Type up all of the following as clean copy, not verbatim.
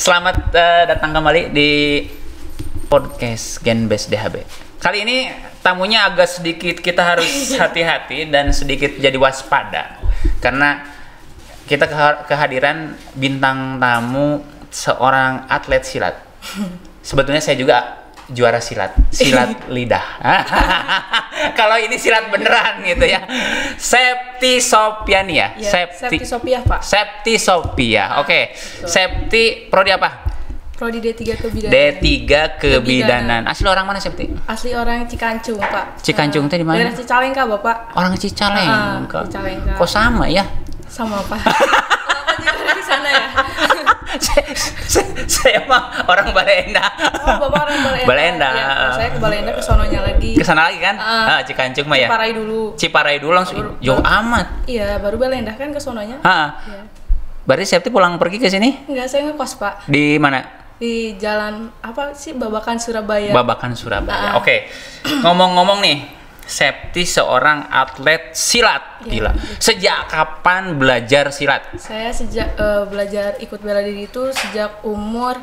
Selamat datang kembali di podcast Genbes DHB. Kali ini tamunya agak sedikit kita harus hati-hati dan sedikit jadi waspada karena kita kehadiran bintang tamu seorang atlet silat. Sebetulnya saya juga juara silat lidah. Kalau ini silat beneran gitu ya. Septi Sopiania. Ya, Septi Sopia, Pak. Septi Sopia. Oke. Septi prodi apa? Prodi D3 Kebidanan. D3 Kebidanan. Asli orang mana, Septi? Asli orang Cikancung, Pak. Cikancung teh di mana? Daerah Cicalengka, Bapak. Orang Cicalengka. Cicalengka. Kok sama ya? Sama, Pak. Bapak juga dari sana ya? Saya mah orang Balenda. Oh, Bapak orang Balenda. Balenda. Ya, saya ke Balenda, ke sononya lagi. Ke sana lagi kan? Cikancung mah ya. Ciparai dulu langsung. Jauh amat. Iya, baru Balenda kan ke sononya. Ya. Berarti Septi pulang pergi ke sini? Enggak, saya ngekos, Pak. Di mana? Di jalan apa sih? Babakan Surabaya. Babakan Surabaya. Oke. Ngomong-ngomong nih, Septi seorang atlet silat. Gila. Sejak kapan belajar silat? Saya sejak belajar ikut bela diri itu sejak umur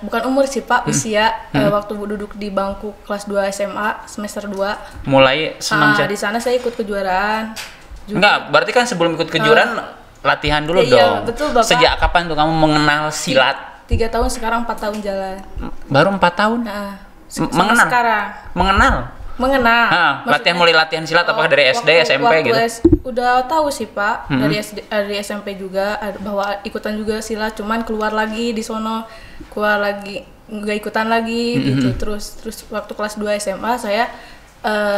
bukan umur sih, Pak, usia waktu duduk di bangku kelas 2 SMA semester 2. Mulai senang di sana saya ikut kejuaraan. Juga. Enggak, berarti kan sebelum ikut kejuaraan latihan dulu dong. Iya, betul, Bapak. Sejak kapan tuh kamu mengenal silat? 3 tahun, sekarang 4 tahun jalan. Baru 4 tahun? Mengenal? Sekarang. Mengenal. Mulai latihan silat apakah dari SD, SMP gitu? Udah tahu sih, Pak. Dari SMP juga bahwa ikutan juga silat, cuman keluar lagi di sono, keluar lagi nggak ikutan lagi gitu. Terus waktu kelas 2 SMA saya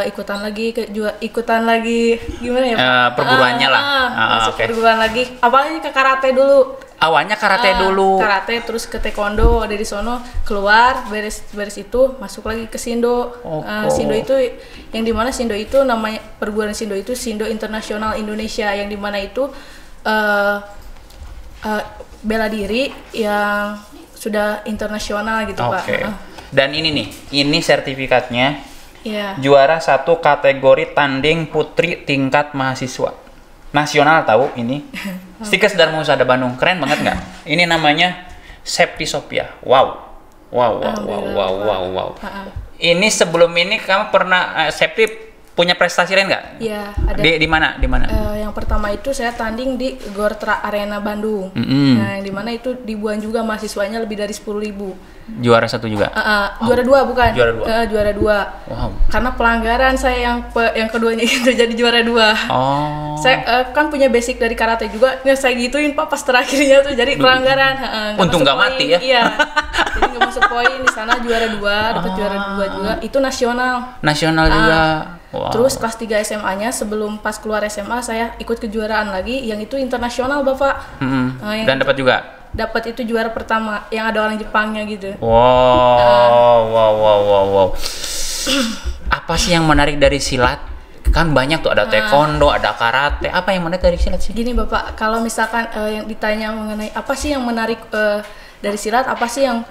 ikutan lagi gimana ya, Pak? Perguruannya lah. Masuk perguruan lagi. Apalagi ke karate dulu. Awalnya karate dulu. Karate, terus ke taekwondo, dari sono keluar, beres itu masuk lagi ke Sindo. Sindo itu yang dimana Sindo itu namanya perguruan Sindo itu Sindo Internasional Indonesia, yang dimana itu bela diri yang sudah internasional gitu, Pak. Dan ini nih, ini sertifikatnya. Yeah. Juara 1 kategori tanding putri tingkat mahasiswa nasional, tahu ini. Stikes Dharma Husada Bandung, keren banget nggak? Ini namanya Septi Sopia. Wow. Ini sebelum ini kamu pernah Septi punya prestasi lain nggak? Iya, ada. Di mana? Yang pertama itu saya tanding di Gortra Arena Bandung. Nah, yang dimana itu ribuan juga mahasiswanya, lebih dari 10.000. Juara 1 juga? Juara 2 bukan? Juara 2. Wow. Karena pelanggaran saya yang keduanya itu jadi juara 2. Saya kan punya basic dari karate juga. Nah, saya gituin, Pak, pas terakhirnya tuh jadi pelanggaran. Untung nggak mati ya? Iya. Jadi nggak masuk poin, di sana juara 2, dapat juara 2 juga. Itu nasional. Nasional juga. Wow. Terus kelas 3 SMA-nya, sebelum pas keluar SMA saya ikut kejuaraan lagi yang itu internasional, Bapak. Dan dapat juga? Dapat itu juara pertama yang ada orang Jepangnya gitu. Wow. Apa sih yang menarik dari silat? Kan banyak tuh, ada taekwondo, ada karate. Apa yang menarik dari silat sih? Gini, Bapak, kalau misalkan yang ditanya mengenai apa sih yang menarik dari silat, apa sih yang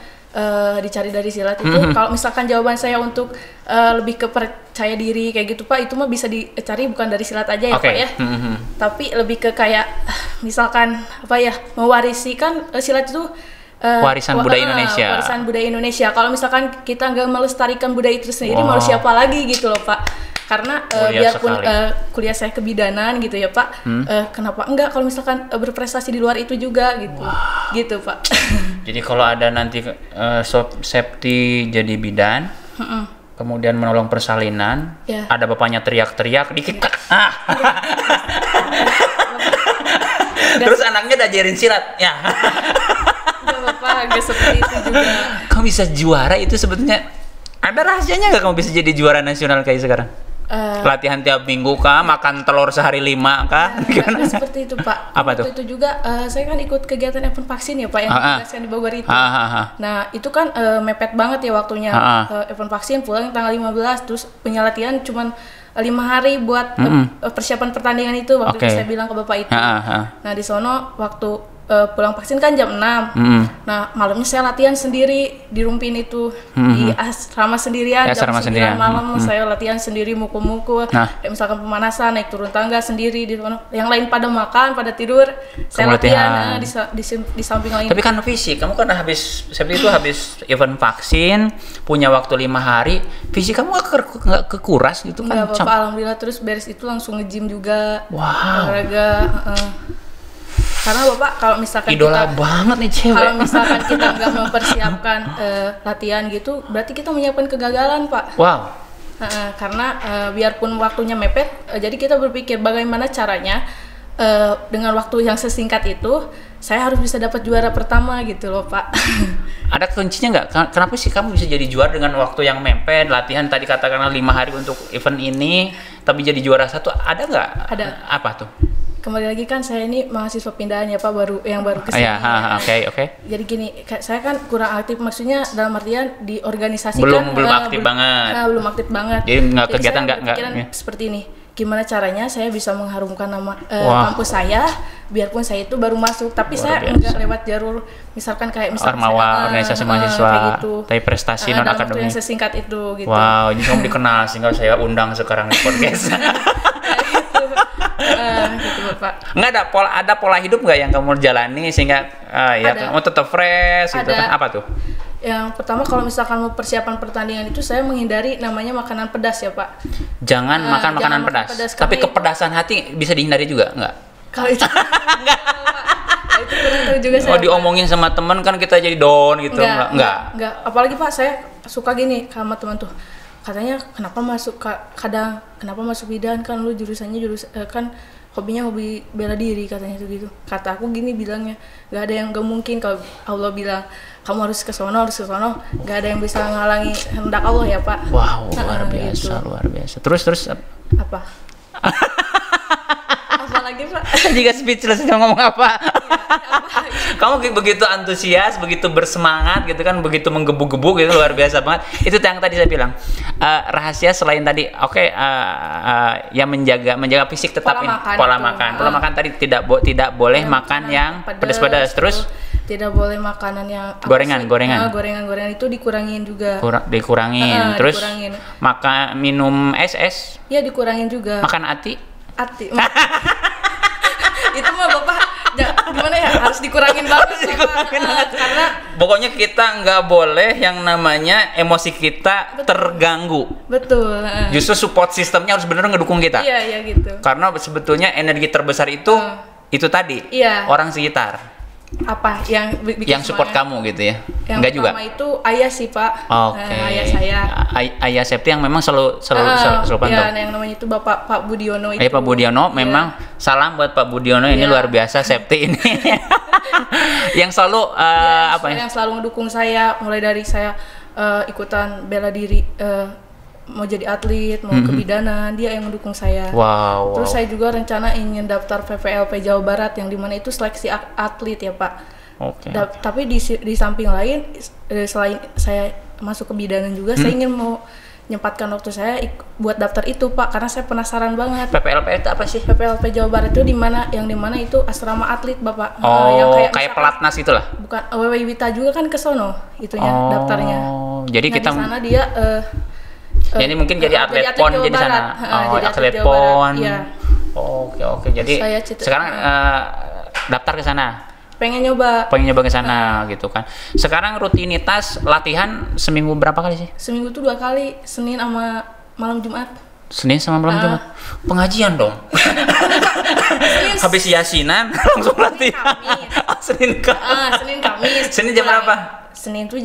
dicari dari silat itu, kalau misalkan jawaban saya untuk lebih ke percaya diri kayak gitu, Pak, itu mah bisa dicari bukan dari silat aja ya, Pak ya. Tapi lebih ke kayak misalkan apa ya, mewarisi kan silat itu warisan budaya Indonesia. Warisan budaya Indonesia. Kalau misalkan kita nggak melestarikan budaya itu sendiri, mau siapa lagi gitu loh, Pak. Karena biarpun kuliah saya kebidanan gitu ya, Pak, kenapa enggak kalau misalkan berprestasi di luar itu juga gitu. Gitu, Pak. Jadi kalau ada nanti Septi jadi bidan, kemudian menolong persalinan, ada bapaknya teriak-teriak dikit, terus anaknya diajarin silat, ya. Enggak, Bapak, enggak seperti itu juga. Kamu bisa juara itu sebetulnya ada rahasianya nggak kamu bisa jadi juara nasional kayak sekarang? Latihan tiap minggu kah? Makan telur sehari 5 kah? Gimana? Nggak seperti itu Pak. Apa tuh? Waktu itu juga saya kan ikut kegiatan event vaksin ya Pak yang ditugaskan di Bogor itu. Nah itu kan mepet banget ya waktunya. Event vaksin pulang tanggal 15, terus punya latihan cuman 5 hari buat persiapan pertandingan itu waktu itu saya bilang ke bapak itu. Nah di sono waktu pulang vaksin kan jam 6. Nah malamnya saya latihan sendiri di Rumpin itu di asrama sendirian. Jam 9 malam saya latihan sendiri mukul-mukul. Kayak misalkan pemanasan, naik turun tangga sendiri di sono. Yang lain pada makan, pada tidur, saya latihan di samping lain. Tapi kan fisik, kamu kan habis seperti itu habis event vaksin, punya waktu 5 hari, fisik kamu nggak kekuras gitu kan? Enggak apa-apa, alhamdulillah. Terus beres itu langsung nge-gym juga. Olahraga. Karena Bapak kalau misalkan idola banget nih cewek. Kalau misalkan kita nggak mempersiapkan latihan gitu, berarti kita menyiapkan kegagalan Pak. Karena biarpun waktunya mepet, jadi kita berpikir bagaimana caranya dengan waktu yang sesingkat itu, saya harus bisa dapat juara pertama gitu loh Pak. Ada kuncinya nggak? Kenapa sih kamu bisa jadi juara dengan waktu yang mepet? Latihan tadi katakanlah 5 hari untuk event ini, tapi jadi juara 1, ada nggak? Ada. Apa tuh? Kembali lagi kan saya ini mahasiswa pindahan ya Pak, baru kesini. Oke. Jadi gini, saya kan kurang aktif, maksudnya dalam artian di organisasi belum aktif banget. Belum aktif banget. Jadi nggak kegiatan nggak. Seperti ini. Gimana caranya saya bisa mengharumkan nama kampus saya, biarpun saya itu baru masuk, tapi saya nggak lewat jalur misalkan Ormawa, organisasi mahasiswa, gitu. Tapi prestasi non akademik yang sesingkat itu gitu. Wow, ini kamu dikenal sehingga saya undang sekarang di podcast. Gitu Bapak. Nggak ada pola hidup nggak yang kamu jalani sehingga ya kamu tetap fresh gitu kan? Apa tuh? Yang pertama kalau misalkan mau persiapan pertandingan itu saya menghindari namanya makanan pedas ya Pak. Jangan makan makanan pedas. Tapi kepedasan hati bisa dihindari juga nggak? Kalau itu enggak. Itu kurang tahu juga saya. Diomongin sama teman kan kita jadi down gitu. Enggak. Apalagi Pak saya suka gini sama teman tuh. Katanya kenapa masuk bidan, kan lu jurusannya kan hobinya hobi bela diri katanya itu gitu. Kata aku gini bilangnya, nggak ada yang gak mungkin kalau Allah bilang kamu harus ke sono, nggak ada yang bisa menghalangi kehendak Allah ya Pak. Wow, luar biasa. Terus apa? Apalagi Pak? Jika speechless ngomong apa? Kamu begitu antusias, begitu bersemangat gitu kan, begitu menggebu-gebu gitu, luar biasa banget. Itu yang tadi saya bilang. Rahasia selain tadi yang menjaga fisik tetap pola makan tadi tidak boleh makan yang pedas-pedas, terus tidak boleh makanan yang gorengan itu dikurangin juga. Terus makan minum es ya dikurangin juga. Makan ati itu mah Bapak gimana ya, harus dikurangin banget karena pokoknya kita nggak boleh yang namanya emosi kita terganggu. Betul. Justru support sistemnya harus benar ngedukung kita. Iya gitu. Karena sebetulnya energi terbesar itu tadi orang sekitar. Apa yang bikin yang support kamu gitu ya? Yang enggak juga. Pertama itu ayah sih Pak. Oke. Ayah saya. Ayah Septi yang memang selalu pantau. Iya, yang namanya itu Pak Budiono itu. Pak Budiono memang salam buat Pak Budiono ini luar biasa Septi ini. Yang selalu yang selalu mendukung saya mulai dari saya ikutan bela diri mau jadi atlet, mau kebidanan, dia yang mendukung saya. Wow. Terus saya juga rencana ingin daftar PPLP Jawa Barat yang dimana itu seleksi atlet ya Pak. Oke. Tapi di samping lain, selain saya masuk kebidanan juga, saya ingin mau nyempatkan waktu saya buat daftar itu Pak, karena saya penasaran banget. PPLP itu apa sih? PPLP Jawa Barat itu yang dimana itu asrama atlet Bapak. Yang kayak pelatnas itulah. Bukan, Wita juga kan ke sono itunya daftarnya. Jadi kita di sana dia jadi mungkin jadi atlet PON jadi sana. Jadi atlet PON. Iya. Oke. Jadi sekarang daftar ke sana. Pengen nyoba ke sana gitu kan. Sekarang rutinitas latihan seminggu berapa kali sih? Seminggu tuh 2 kali, Senin sama malam Jumat. Senin sama malam Jumat. Pengajian dong. Habis yasinan langsung latihan. Senin Kamis. Senin jam berapa? Senin tuh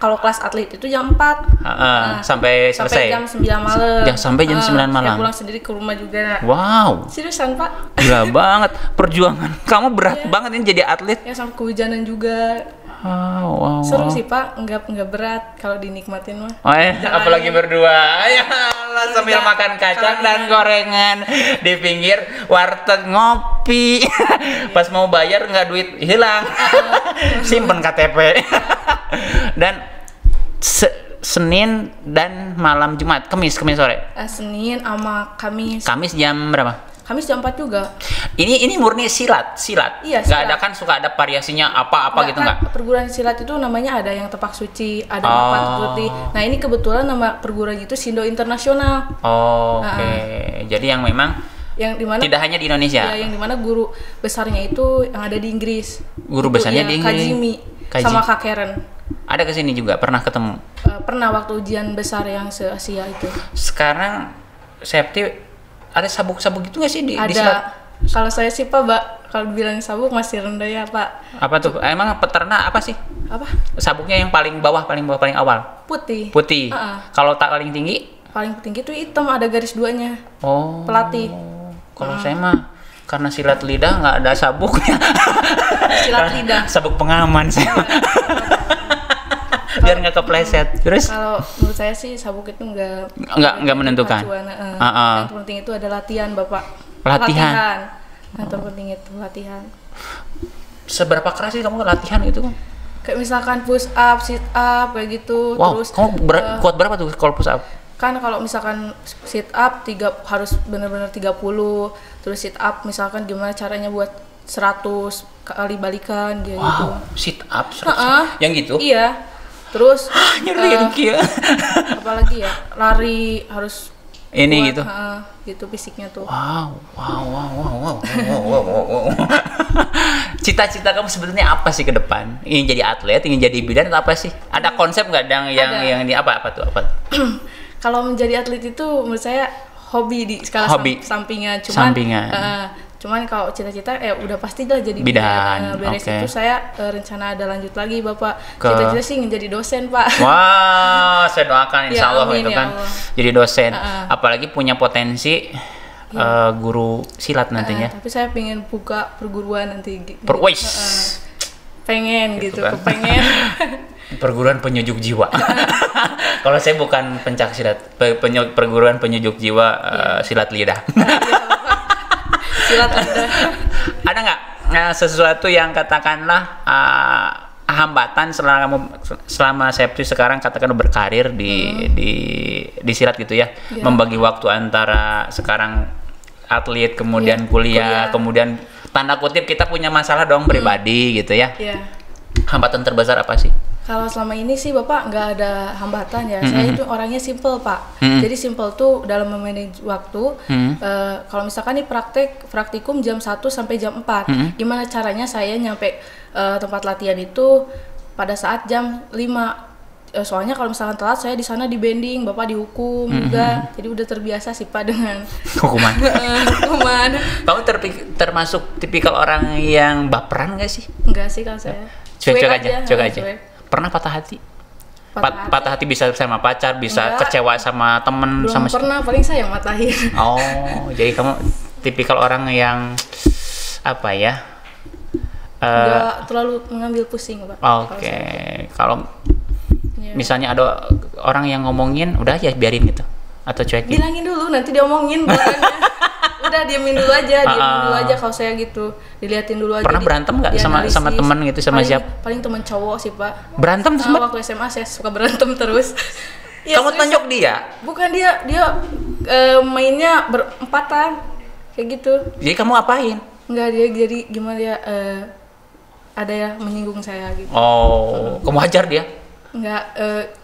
kalau kelas atlet itu jam 4. Sampai selesai. Sampai jam 9 malam. Sampai jam 9 malam. Saya pulang sendiri ke rumah juga. Wow. Seriusan Pak? Gila banget. Perjuangan kamu berat banget ini jadi atlet. Ya sampai kehujanan juga. Wow. Seru sih Pak, enggak berat kalau dinikmatin mah. Apalagi berdua. Ya sambil makan kacang dan gorengan di pinggir warteg ngopi. Pas mau bayar nggak duit hilang. Simpen KTP. Dan Senin dan malam Jumat, Kamis sore. Senin sama Kamis. Kamis jam berapa? Kamis jam 4 juga. Ini murni silat. Iya, Nggak silat. ada kan suka ada variasinya apa-apa gitu nggak? Perguruan silat itu namanya ada yang Tepak Suci, ada Mapan Putih. Nah ini kebetulan nama perguruan itu Sindo Internasional. Oke. Jadi yang memang Yang dimana? tidak hanya di Indonesia. Ya, yang dimana guru besarnya itu yang ada di Inggris. Guru Itu besarnya ya, di Inggris. Kajimi sama Kak Karen. Ada kesini juga, pernah ketemu. Pernah waktu ujian besar yang se-Asia itu. Sekarang Septi ada sabuk-sabuk gitu nggak sih di Ada. silat? Kalau saya sih Pak, kalau bilang sabuk masih rendah ya Pak. Apa tuh? Emang peternak apa sih? Apa? Sabuknya yang paling bawah, paling awal. Putih. Putih. Kalau tak paling tinggi? Paling tinggi itu hitam, ada garis 2-nya. Oh. Pelatih. Kalau saya mah karena silat lidah nggak ada sabuknya. Silat lidah. Sabuk pengaman saya. Biar nggak kepleset. Terus? Kalau menurut saya sih sabuk itu nggak menentukan. Pacuan, Yang terpenting itu ada latihan Bapak. Latihan. Yang terpenting itu latihan. Seberapa keras sih kamu latihan gitu? Kayak misalkan push up, sit up kayak gitu. Wow, Terus kamu kuat berapa tuh kalau push up? kan kalau misalkan sit up harus benar-benar 30, terus sit up misalkan gimana caranya buat 100 kali balikan gitu. Wow, sit up 100. Yang gitu? Iya. Terus nyeri ya. apalagi ya, lari harus ini kuat, gitu. Gitu fisiknya tuh. Wow. Cita-cita kamu sebetulnya apa sih ke depan? Ingin jadi atlet, ingin jadi bidan atau apa sih? Ada konsep nggak yang di apa tuh? Kalau menjadi atlet itu menurut saya hobi di skala sampingan. Cuman kalau cita-cita udah pasti lah jadi bidan. Beres itu saya rencana ada lanjut lagi Bapak. Cita-cita sih ingin jadi dosen Pak. Wah, saya doakan insya Allah amin, itu kan Allah. jadi dosen. Apalagi punya potensi guru silat nantinya. Tapi saya pengen buka perguruan nanti. Pengen gitu, kan. kepengen. Perguruan penyujuk jiwa. Kalau saya bukan pencak silat, perguruan penyujuk jiwa silat lidah. Silat lidah. Ada nggak sesuatu yang katakanlah hambatan selama Septi sekarang katakan berkarir di silat gitu ya, membagi waktu antara sekarang atlet kemudian kuliah, kemudian tanda kutip kita punya masalah dong pribadi gitu ya. Hambatan terbesar apa sih? Kalau selama ini sih Bapak nggak ada hambatan ya. Saya itu orangnya simple Pak. Jadi simple tuh dalam memanage waktu. Kalau misalkan nih praktikum jam 1 sampai jam 4. Gimana caranya saya nyampe tempat latihan itu pada saat jam 5. Soalnya kalau misalkan telat saya di sana dibanding, Bapak dihukum juga. Jadi udah terbiasa sih Pak dengan hukuman. hukuman. Kamu termasuk tipikal orang yang baperan nggak sih? Enggak sih kalau saya. Cuek aja. Pernah patah hati? Patah hati bisa sama pacar, bisa kecewa sama temen. Belum pernah, paling saya yang matahin. Oh, jadi kamu tipikal orang yang apa ya? Nggak terlalu mengambil pusing Pak. Oke. Kalau misalnya ada orang yang ngomongin, udah ya biarin gitu atau cuekin? Bilangin dulu, nanti diomongin belakangnya. Udah diemin dulu aja kalau saya gitu, diliatin dulu aja. Pernah berantem nggak sama teman gitu, sama siapa? Paling teman cowok sih Pak. Berantem terus? Waktu SMA saya suka berantem terus. Kamu tonjok dia? Bukan dia mainnya berempatan kayak gitu. Jadi kamu apain? Enggak, dia jadi gimana dia ada ya menyinggung saya gitu. Oh, kamu hajar dia? Enggak,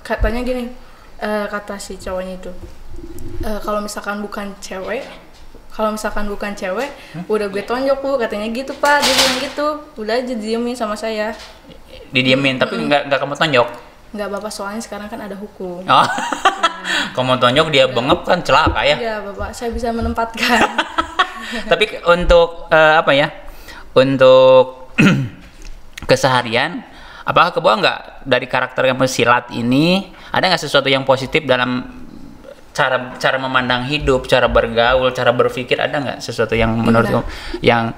katanya gini, kata si cowoknya itu, kalau misalkan bukan cewek, udah gue tonjok Bu, katanya gitu Pak, dia bilang gitu. Udah aja diemin sama saya. Didiemin, tapi nggak kamu tonjok? Nggak Bapak, soalnya sekarang kan ada hukum. Oh. Kamu tonjok dia bengep kan celaka ya? Iya Bapak, saya bisa menempatkan. Tapi untuk untuk keseharian, apakah kebawa nggak dari karakter kamu silat ini, ada nggak sesuatu yang positif dalam cara memandang hidup, cara bergaul, cara berpikir, ada nggak sesuatu yang menurut kamu yang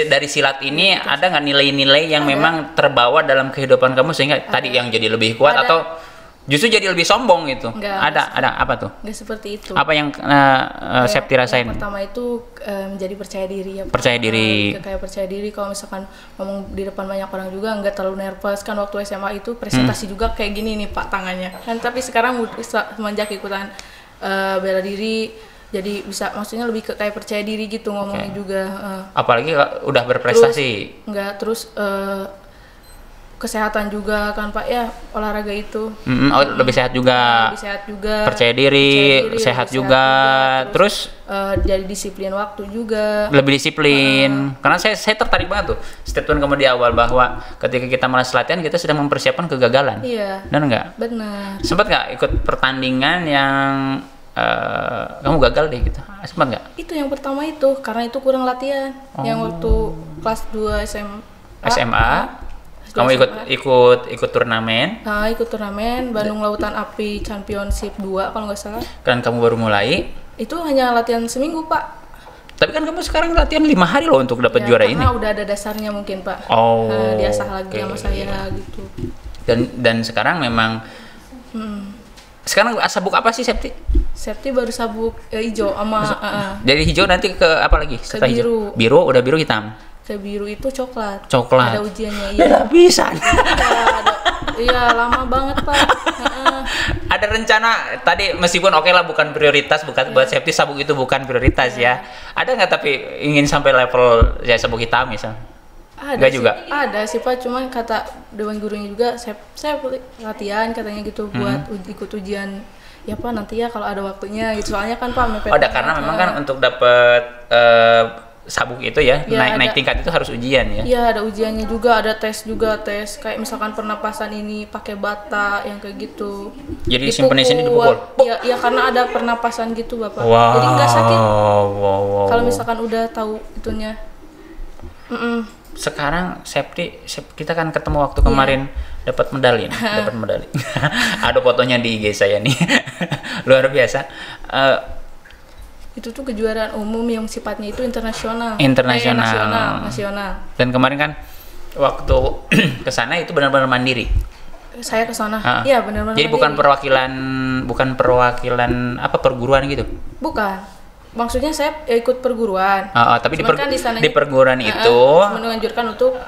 dari silat ini ada nggak nilai-nilai yang memang terbawa dalam kehidupan kamu sehingga tadi yang jadi lebih kuat atau Justru jadi lebih sombong gitu. Enggak, Ada apa tuh? nggak seperti itu. Apa yang Septi rasain? Yang pertama itu menjadi percaya diri ya Pak. Percaya diri. Kayak percaya diri kalau misalkan ngomong di depan banyak orang juga nggak terlalu nervous kan. Waktu SMA itu presentasi juga kayak gini nih Pak tangannya kan, tapi sekarang semenjak ikutan bela diri jadi bisa, maksudnya lebih ke kayak percaya diri gitu ngomongnya juga. Apalagi udah berprestasi. Terus kesehatan juga kan Pak ya, olahraga itu. Lebih sehat juga. Lebih sehat juga. Percaya diri, sehat juga. Terus jadi disiplin waktu juga. Lebih disiplin. Karena saya tertarik banget tuh statement kamu di awal bahwa ketika kita malas latihan kita sedang mempersiapkan kegagalan. Iya. Benar nggak? Benar. Sempat nggak ikut pertandingan yang kamu gagal deh gitu? Sempat nggak? Itu yang pertama itu karena itu kurang latihan. Yang waktu kelas 2 SMA. Kamu ikut turnamen? Nah, ikut turnamen Bandung Lautan Api Championship 2 kalau nggak salah. Kan kamu baru mulai? Itu hanya latihan seminggu Pak. Tapi kan kamu sekarang latihan 5 hari loh untuk dapat juara ini. Karena udah ada dasarnya mungkin Pak. Diasah lagi sama saya gitu. Dan sekarang memang sekarang sabuk apa sih Septi? Septi baru sabuk hijau sama Dari hijau nanti ke apa lagi? Setelah biru. Biru, udah biru hitam. Ke biru itu coklat. Coklat. Ada ujiannya iya. Beda pisan. Iya, lama banget Pak. Ada rencana tadi meskipun oke lah bukan prioritas, buat Septi sabuk itu bukan prioritas ya. Ada nggak tapi ingin sampai level ya sabuk hitam misal? Ada sih, juga. Ada sih Pak, cuman kata dewan gurunya juga saya latihan katanya gitu buat ikut ujian. Ya Pak nanti ya kalau ada waktunya gitu. Soalnya kan Pak mepet. Karena memang kan untuk dapat sabuk itu ya, naik tingkat itu harus ujian ya. Iya, ada ujiannya juga, ada tes kayak misalkan pernapasan ini pakai bata yang kayak gitu. Jadi simpen di sini dipukul. Iya, karena ada pernapasan gitu Bapak. Wow. Jadi nggak sakit. Wow. Kalau misalkan udah tahu itunya. Sekarang Septi kita kan ketemu waktu kemarin dapat medali. Ada fotonya di IG saya nih. Luar biasa. Itu tuh kejuaraan umum yang sifatnya itu internasional. Nasional. Dan kemarin kan waktu ke sana itu benar-benar mandiri. Saya ke sana. Iya, benar-benar. Jadi bukan perwakilan apa perguruan gitu. Bukan. Maksudnya saya ikut perguruan. Tapi di perguruan itu menganjurkan untuk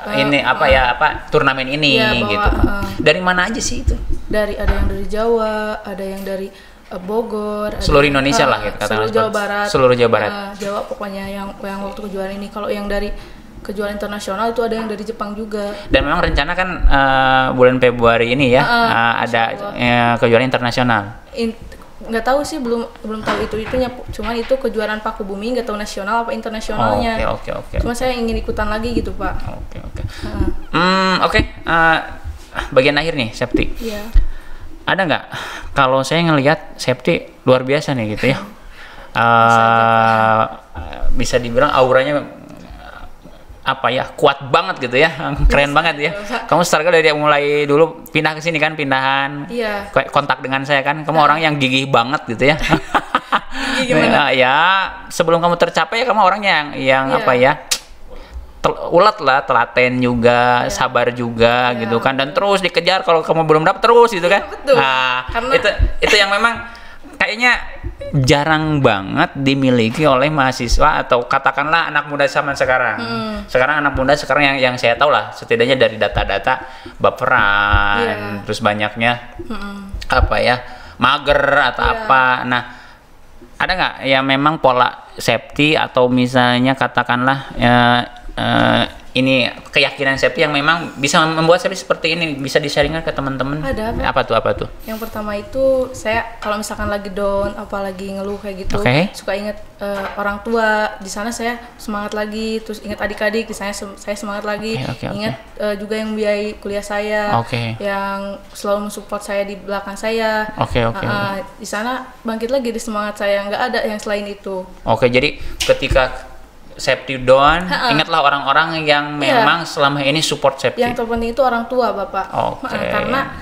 turnamen ini gitu. Dari mana aja sih itu? Ada yang dari Jawa, ada yang dari Bogor, seluruh Indonesia lah gitu, seluruh Jawa Barat. Seluruh Jawa Barat. Jawa pokoknya yang waktu kejuaraan ini. Kalau yang dari kejuaraan internasional itu ada yang dari Jepang juga. Dan memang rencana kan bulan Februari ini ya ada kejuaraan internasional. Nggak tahu sih, belum tahu itunya. Cuman itu kejuaraan paku bumi, nggak tahu nasional apa internasionalnya. Oke. Cuma saya ingin ikutan lagi gitu Pak. Oke. Bagian akhir nih Septi. Iya. Ada nggak? Kalau saya ngelihat Septi luar biasa nih gitu ya. Bisa dibilang auranya kuat banget gitu ya, keren banget ya. Kamu start dari mulai dulu pindah ke sini kan, pindahan. Iya. Kontak dengan saya kan, kamu orang yang gigih banget gitu ya. Gimana? Ya, sebelum kamu tercapai kamu orangnya yang ulet lah, telaten juga, sabar juga gitu kan, dan terus dikejar kalau kamu belum dapat terus gitu kan. Betul. Nah, karena itu yang memang kayaknya jarang banget dimiliki oleh mahasiswa atau katakanlah anak muda zaman sekarang. Sekarang anak muda yang saya tahu lah, setidaknya dari data-data baperan, terus banyaknya mager atau apa. Nah, ada nggak ya memang pola Septi atau misalnya katakanlah ini keyakinan Septi yang memang bisa membuat Septi seperti ini, bisa di-sharingkan ke teman-teman? Ada. Apa tuh? Yang pertama itu saya kalau misalkan lagi down, apalagi ngeluh kayak gitu, suka ingat orang tua. Di sana saya semangat lagi, terus ingat adik-adik, di sana saya semangat lagi. Ingat juga yang membiayai kuliah saya, yang selalu mensupport saya di belakang saya. Di sana bangkit lagi di semangat saya, nggak ada yang selain itu. Jadi ketika Septi down, ingatlah orang-orang yang memang selama ini support Septi. Yang terpenting itu orang tua Bapak. Karena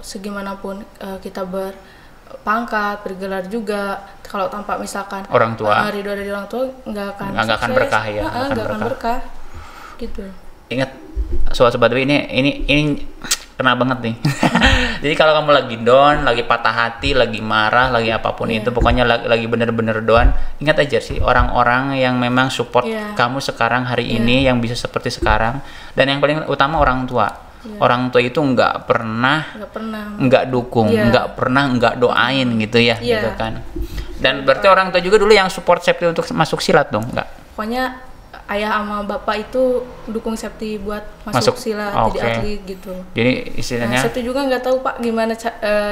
segimanapun kita berpangkat, bergelar juga, kalau tanpa misalkan orang tua, ridho dari orang tua nggak akan berkah ya. Nggak akan berkah gitu. Ingat sobat-sobat ini kena banget nih. Jadi kalau kamu lagi down, lagi patah hati, lagi marah, lagi apapun itu, pokoknya lagi bener-bener down, ingat aja sih orang-orang yang memang support kamu sekarang hari ini, yang bisa seperti sekarang, dan yang paling utama orang tua. Orang tua itu nggak pernah nggak dukung, nggak pernah nggak doain gitu ya, gitu kan. Dan berarti orang tua juga dulu yang support Septi untuk masuk silat dong, nggak? Pokoknya ayah sama bapak itu dukung Septi buat masuk silat, jadi atlet gitu. Jadi istilahnya Septi juga nggak tahu Pak gimana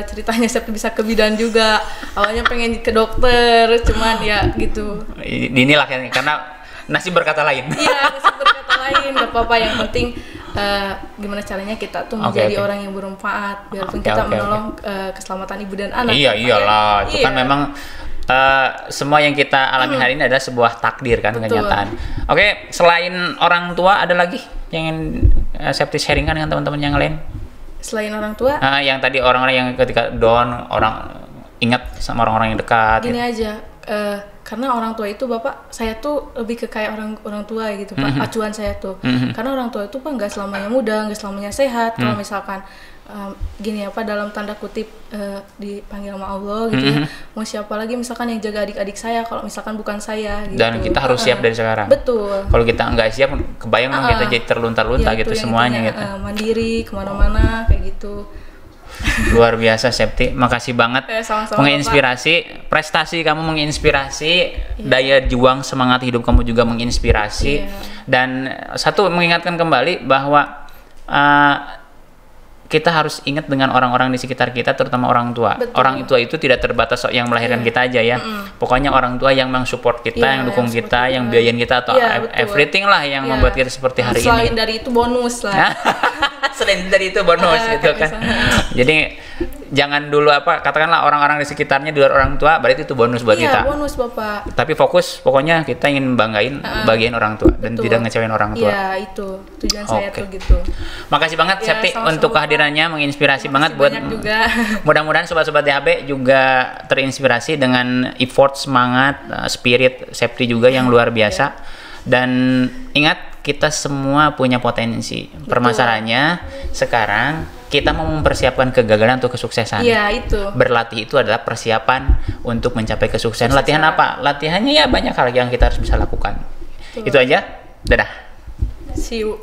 ceritanya Septi bisa ke bidan juga. Awalnya pengen ke dokter, cuman ya gitu. Inilah karena nasib berkata lain. Iya, nasib berkata lain. Gak apa-apa, yang penting gimana caranya kita tuh menjadi orang yang bermanfaat, biarpun kita menolong keselamatan ibu dan anak. Iyalah, itu kan memang semua yang kita alami hari ini adalah sebuah takdir kan, kenyataan. Oke, selain orang tua ada lagi yang ingin Septi sharingkan dengan teman-teman yang lain? Selain orang tua? Yang tadi orang-orang yang ketika down, orang ingat sama orang-orang yang dekat. Gini aja, karena orang tua itu Bapak, saya tuh lebih ke kayak orang tua gitu Pak, acuan saya tuh. Karena orang tua itu Pak nggak selamanya muda, nggak selamanya sehat. Kalau misalkan gini apa dalam tanda kutip dipanggil sama Allah gitu ya, mau siapa lagi misalkan yang jaga adik-adik saya kalau misalkan bukan saya gitu. Dan kita harus siap dari sekarang. Betul. Kalau kita nggak siap, kebayang dong kita jadi terlunta-lunta gitu semuanya gitu. Mandiri kemana-mana kayak gitu. Luar biasa Septi, makasih banget. Sama-sama, menginspirasi, prestasi kamu menginspirasi, daya juang semangat hidup kamu juga menginspirasi. Dan satu, mengingatkan kembali bahwa kita harus ingat dengan orang-orang di sekitar kita, terutama orang tua. Orang tua itu tidak terbatas yang melahirkan kita aja ya. Pokoknya orang tua yang mensupport kita, yang dukung kita, yang biayain kita, atau everything lah yang membuat kita seperti hari ini. Selain dari itu bonus lah. Selain dari itu bonus gitu kan. Jadi jangan dulu katakanlah orang-orang di sekitarnya di luar orang tua, berarti itu bonus buat kita. Iya, bonus Bapak. Tapi fokus, pokoknya kita ingin banggain bagian orang tua dan tidak ngecewain orang tua. Iya, itu tujuan saya tuh gitu. Makasih banget Septi untuk kehadirannya, menginspirasi banget buat juga. Mudah-mudahan sobat-sobat DHB juga terinspirasi dengan effort, semangat, spirit Septi juga yang luar biasa. Dan ingat, kita semua punya potensi. Permasalahannya sekarang kita mau mempersiapkan kegagalan atau kesuksesan. Iya, itu. Berlatih itu adalah persiapan untuk mencapai kesuksesan. Latihan apa? Latihannya ya banyak hal yang kita harus bisa lakukan. Itu aja. Dadah. See you.